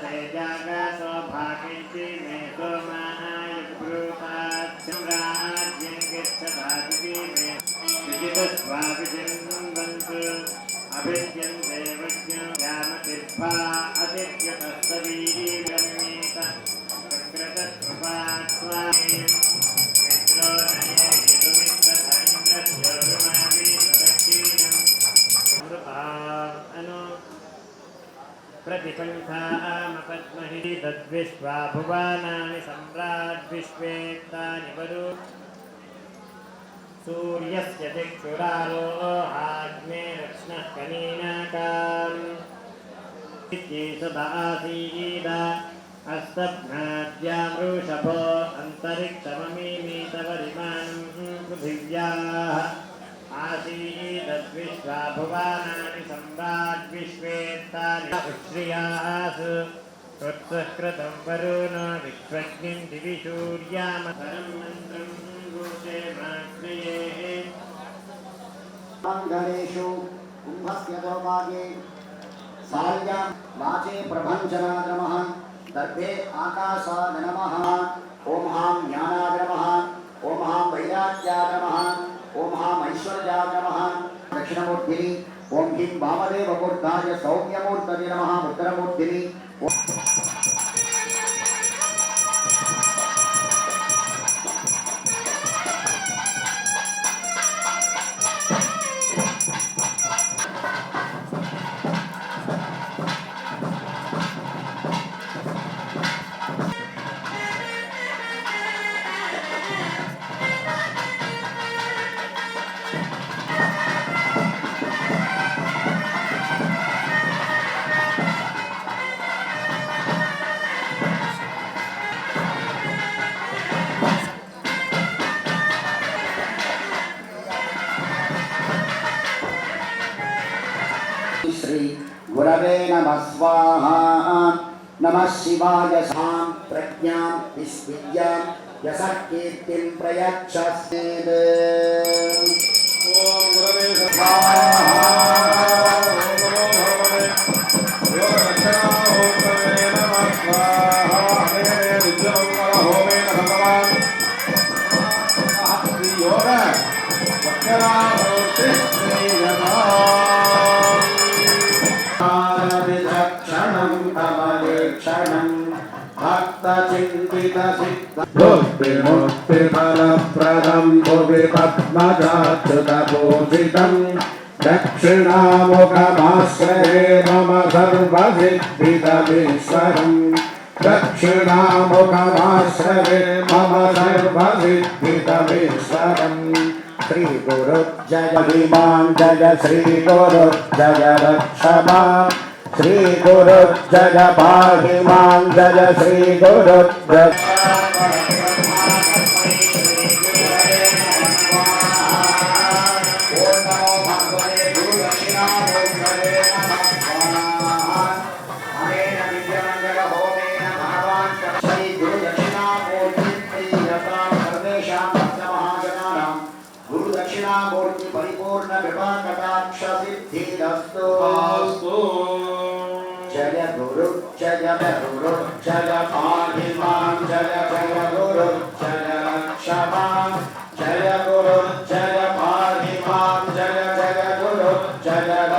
तेजागासो भागेति मे सोमाय ब्रूताच्छम्राज्यं गच्छतादिति मे विजितस्वाभिजिन्वन्तु अभिज्यं देवज्ञो यामतिर्भा अतिर्यतस्तवीरम्येत चक्रतत्कृपात्वामे मित्रो नये यदुमित्रधैन्द्रस्योरुमावि तदक्षीणम् अमृतानु प्रतिपन्थामपद्महि तद्विश्वा भुवानानि सम्राड्विश्वेत्तानि वरु सूर्यस्य दिक्षुरालो आग्ने रक्ष्णः कनीनाकाम् इत्येतदासीद अस्तभ्नाद्या वृषभो अन्तरिक्षममीमीतवरिमाणं पृथिव्याः आसीदद्विश्वा भुवानानि सम्राड्विश्वेत्तानि श्रियासु त्वत्सकृतं वरुणो विश्वज्ञं दिवि सूर्यामतरं मन्त्रं गोचे माग्नये गणेशो कुम्भस्य दौभाग्ये साल्यां वाचे प्रभञ्जनाय नमः दर्भे आकाशाय नमः ॐ हां ज्ञानाय नमः ॐ हां वैराग्याय नमः ॐ हां ऐश्वर्याय नमः दक्षिणमूर्तिनि ॐ ह्रीं वामदेवमूर्ताय सौम्यमूर्तये नमः उत्तरमूर्तिनि श्री गुरवे नमः स्वाहा नमः शिवाय सां प्रज्ञां विस्विद्यां यशः कीर्तिं प्रयच्छस्तेद् ॐ गुरवे स्वाहा भुक्तिमुक्तिफलप्रदं भुवि पद्मजाच्युतपूजितं दक्षिणामुखमाश्रये मम सर्वसिद्धिदमीश्वरम् दक्षिणामुखमाश्रये मम सर्वसिद्धिदमीश्वरम् श्रीगुरु जय भीमां जय श्रीगुरु जय रक्षमा श्री गुरु जय पाहि मां जय श्री गुरु जय दक्षिणामूर्ति परिपूर्ण विवाह कटाक्ष सिद्धिरस्तु जय गुरु जय पाहि मां जय गुरु जय रक्ष मां जय गुरु जय पाहि मां